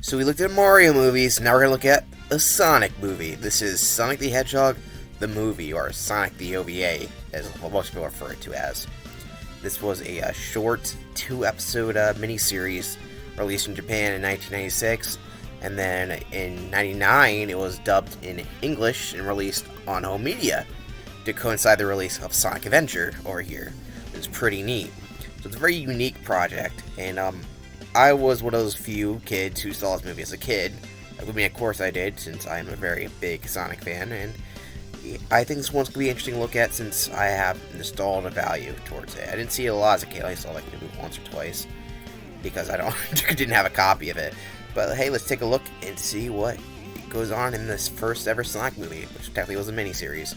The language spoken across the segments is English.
So we looked at Mario movies, now we're going to look at a Sonic movie. This is Sonic the Hedgehog, the movie, or Sonic the OVA, as most people refer it to as. This was a short 2-episode miniseries released in Japan in 1996, and then in 1999 it was dubbed in English and released on home media to coincide the release of Sonic Adventure over here. It's pretty neat. So it's a very unique project, and I was one of those few kids who saw this movie as a kid. I mean, of course I did, since I'm a very big Sonic fan, and I think this one's going to be interesting to look at since I have nostalgia value towards it. I didn't see it a lot as a kid. I saw like maybe once or twice because I didn't have a copy of it. But hey, let's take a look and see what goes on in this first ever Sonic movie, which technically was a miniseries.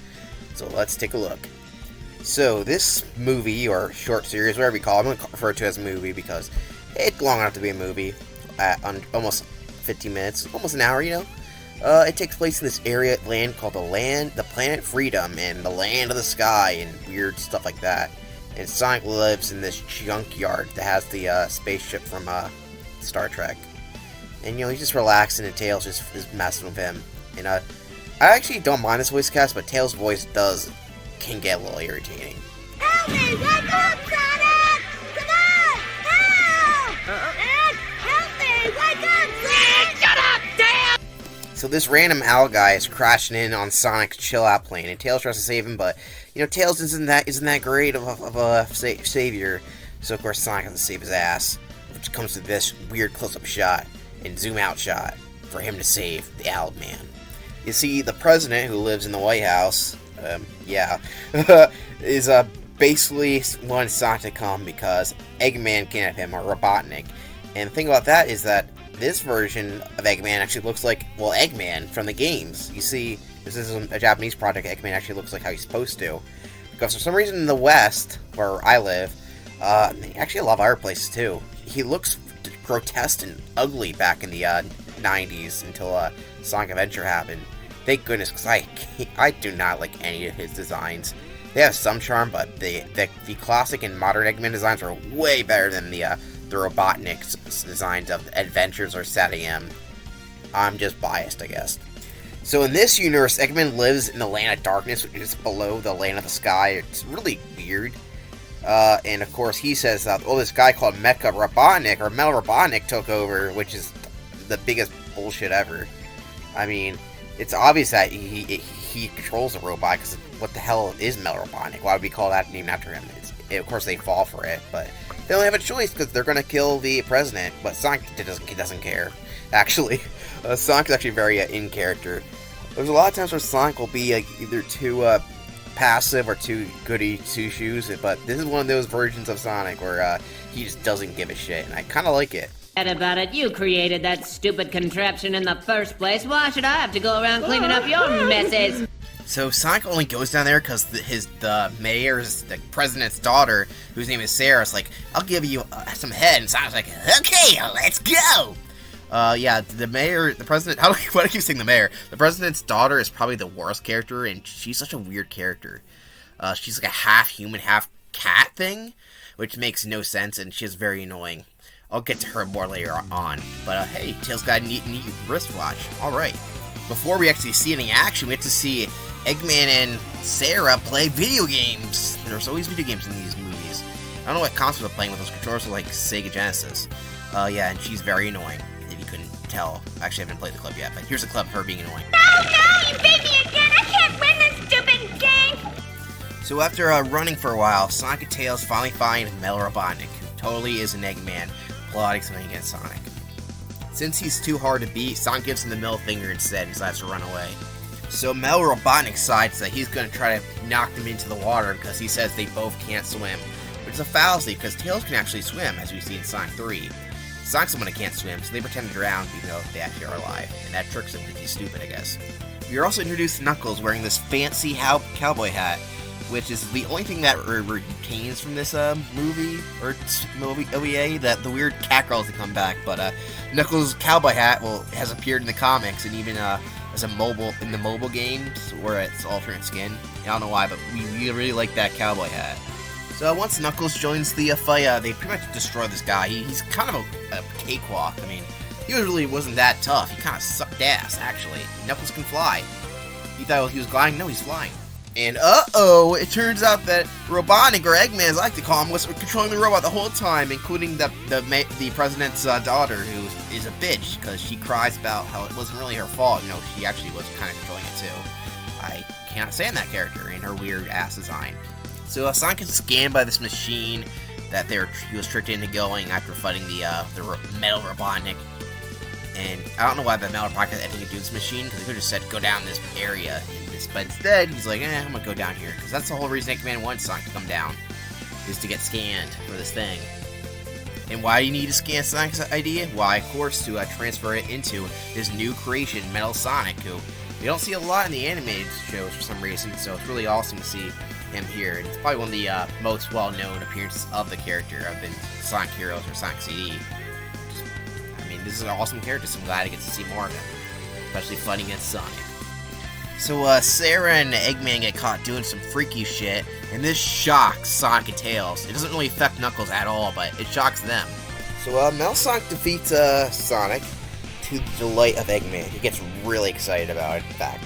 So let's take a look. So this movie, or short series, whatever you call it, I'm going to refer to it as a movie because it's long enough to be a movie, almost 15 minutes, almost an hour, you know. It takes place in this area land called the Planet Freedom, and the Land of the Sky, and weird stuff like that. And Sonic lives in this junkyard that has the spaceship from Star Trek. And you know, he's just relaxing, and Tails just is messing with him. And I actually don't mind this voice cast, but Tails' voice can get a little irritating. Help me! Wake up, Sonic! Come on! Help! Help me! Wake up, Sonic! Shut up, damn! So this random owl guy is crashing in on Sonic's chill-out plane, and Tails tries to save him, but you know, Tails isn't that great of a savior. So of course Sonic has to save his ass, which comes to this weird close-up shot and zoom-out shot for him to save the Owl Man. You see, the president who lives in the White House, is basically wanting Sonic to come because Eggman kidnapped him, or Robotnik. And the thing about that is that this version of Eggman actually looks like, well, Eggman from the games. You see, this is a Japanese project. Eggman actually looks like how he's supposed to. Because for some reason in the West, where I live, actually a lot of other places too, he looks grotesque and ugly back in the 90s until Sonic Adventure happened. Thank goodness, because I do not like any of his designs. They have some charm, but the classic and modern Eggman designs are way better than the Robotnik designs of Adventures or SatAM. I'm just biased, I guess. So in this universe, Eggman lives in the Land of Darkness, which is below the Land of the Sky. It's really weird. And of course, he says that, this guy called Mecha Robotnik, or Metal Robotnik, took over, which is the biggest bullshit ever. I mean, it's obvious that he controls a robot, because what the hell is Metal Robotnik? Why would we call that named after him? Of course, they fall for it, but they don't have a choice because they're going to kill the president. But Sonic doesn't care, actually. Sonic's actually very in character. There's a lot of times where Sonic will be either too passive or too goody two-shoes, but this is one of those versions of Sonic where he just doesn't give a shit, and I kind of like it. About it, you created that stupid contraption in the first place. Why should I have to go around cleaning up your messes? So Sonic only goes down there because the mayor's, the president's daughter, whose name is Sarah, is like, I'll give you some head, and Sonic's like, okay, let's go! The president, why do I keep saying the mayor? The president's daughter is probably the worst character, and she's such a weird character. She's like a half-human, half-cat thing, which makes no sense, and she's very annoying. I'll get to her more later on, but hey, Tails got a neat wristwatch. Alright. Before we actually see any action, we have to see Eggman and Sarah play video games. There's always video games in these movies. I don't know what console they're playing with. Those controllers are like Sega Genesis. And she's very annoying, if you couldn't tell. Actually, I haven't played the clip yet, but here's a clip of her being annoying. No, you beat me again! I can't win this stupid game! So after running for a while, Sonic and Tails finally find Metal Robotnik, who totally is an Eggman, plotting something against Sonic. Since he's too hard to beat, Sonic gives him the middle finger instead and decides to run away. So Metal Robotnik decides that he's going to try to knock them into the water because he says they both can't swim, which is a fallacy because Tails can actually swim, as we see in Sonic 3. Sonic's the one that can't swim, so they pretend to drown even though they actually are alive, and that tricks him because he's stupid, I guess. You're also introduced to Knuckles wearing this fancy cowboy hat, which is the only thing that retains from this movie, or OVA, that the weird cat girls that come back, but Knuckles' cowboy hat has appeared in the comics, and even as in the mobile games, where it's alternate skin. I don't know why, but we really like that cowboy hat. So once Knuckles joins the fight, they pretty much destroy this guy. He's kind of a cakewalk. I mean, he really wasn't that tough. He kind of sucked ass, actually. Knuckles can fly. You thought he was gliding? No, he's flying. And it turns out that Robotnik, or Eggman as I like to call him, was controlling the robot the whole time, including the president's daughter, who is a bitch, because she cries about how it wasn't really her fault. She actually was kind of controlling it too. I cannot stand that character in her weird ass design. So Sonic is scanned by this machine that he was tricked into going after fighting the metal Robotnik. And I don't know why the metal Robotnik had anything to do with this machine, because he could have just said go down this area. But instead, he's like, I'm gonna go down here, because that's the whole reason Eggman wants Sonic to come down, is to get scanned for this thing. And why do you need to scan Sonic's idea? Why, of course, to transfer it into his new creation, Metal Sonic, who we don't see a lot in the animated shows for some reason, so it's really awesome to see him here. And it's probably one of the most well-known appearances of the character of the Sonic Heroes or Sonic CD. This is an awesome character, so I'm glad I get to see more of him, especially fighting against Sonic. So, Sarah and Eggman get caught doing some freaky shit, and this shocks Sonic and Tails. It doesn't really affect Knuckles at all, but it shocks them. So, Metal Sonic defeats, Sonic, to the delight of Eggman. He gets really excited about it, in fact.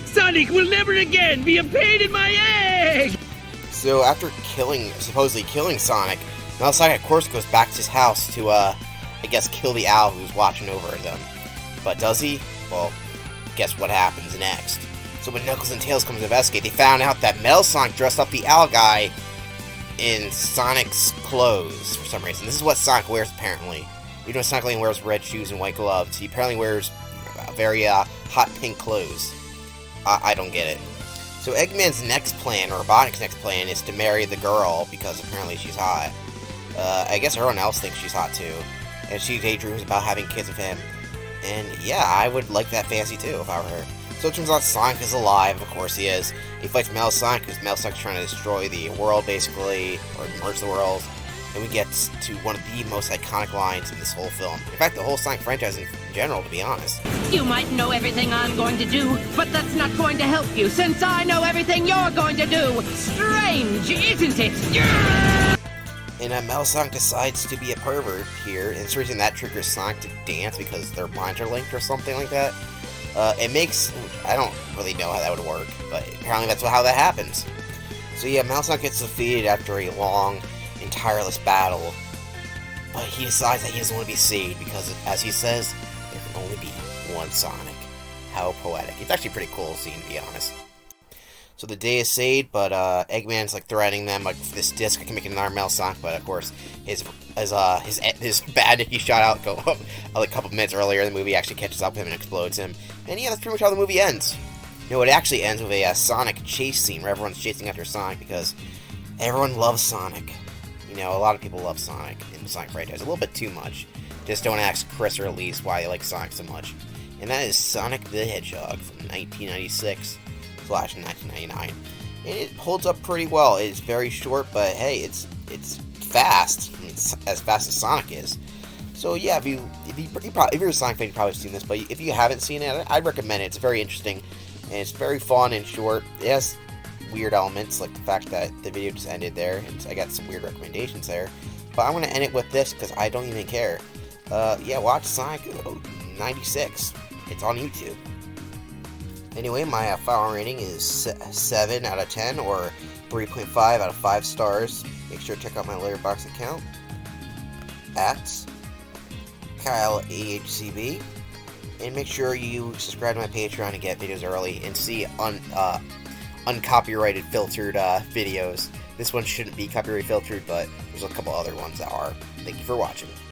Sonic will never again be a pain in my egg! So, after supposedly killing Sonic, Metal Sonic, of course, goes back to his house to, I guess, kill the owl who's watching over them. But does he? Well, guess what happens next. So when Knuckles and Tails come to investigate, they found out that Metal Sonic dressed up the owl guy in Sonic's clothes for some reason. This is what Sonic wears, apparently. Even though Sonic only wears red shoes and white gloves, he apparently wears very hot pink clothes. I don't get it. So Eggman's next plan, or Robotnik's next plan, is to marry the girl, because apparently she's hot. I guess everyone else thinks she's hot too. And she daydreams about having kids with him. And yeah, I would like that fantasy too if I were her. So it turns out Sonic is alive, of course he is. He fights Metal Sonic because Metal Sonic's trying to destroy the world basically, or merge the world. And we get to one of the most iconic lines in this whole film. In fact, the whole Sonic franchise in general, to be honest. You might know everything I'm going to do, but that's not going to help you, since I know everything you're going to do. Strange, isn't it? Yeah! And Metal Sonic decides to be a pervert here, and it's the reason that triggers Sonic to dance because their minds are linked or something like that. I don't really know how that would work, but apparently that's how that happens. So yeah, Metal Sonic gets defeated after a long and tireless battle, but he decides that he doesn't want to be saved because, as he says, there can only be one Sonic. How poetic. It's actually a pretty cool scene, to be honest. So the day is saved, but Eggman's like threatening them like this disc can make another Metal Sonic, but of course his bad that he shot out a couple minutes earlier in the movie actually catches up with him and explodes him. And yeah, that's pretty much how the movie ends. It actually ends with a Sonic chase scene where everyone's chasing after Sonic because everyone loves Sonic. A lot of people love Sonic in the Sonic franchise, a little bit too much. Just don't ask Chris or Elise why they like Sonic so much. And that is Sonic the Hedgehog from 1996/1999. And it holds up pretty well. It's very short, but hey, it's fast. It's as fast as Sonic is. So yeah, if you're a Sonic fan, you've probably seen this, but if you haven't seen it, I'd recommend it. It's very interesting, and it's very fun and short. It has weird elements, like the fact that the video just ended there, and I got some weird recommendations there. But I'm going to end it with this, because I don't even care. Yeah, watch Sonic 96. It's on YouTube. Anyway, my final rating is 7 out of 10, or 3.5 out of 5 stars. Make sure to check out my Letterboxd account at KyleAHCB. And make sure you subscribe to my Patreon to get videos early and see uncopyrighted filtered videos. This one shouldn't be copyright filtered, but there's a couple other ones that are. Thank you for watching.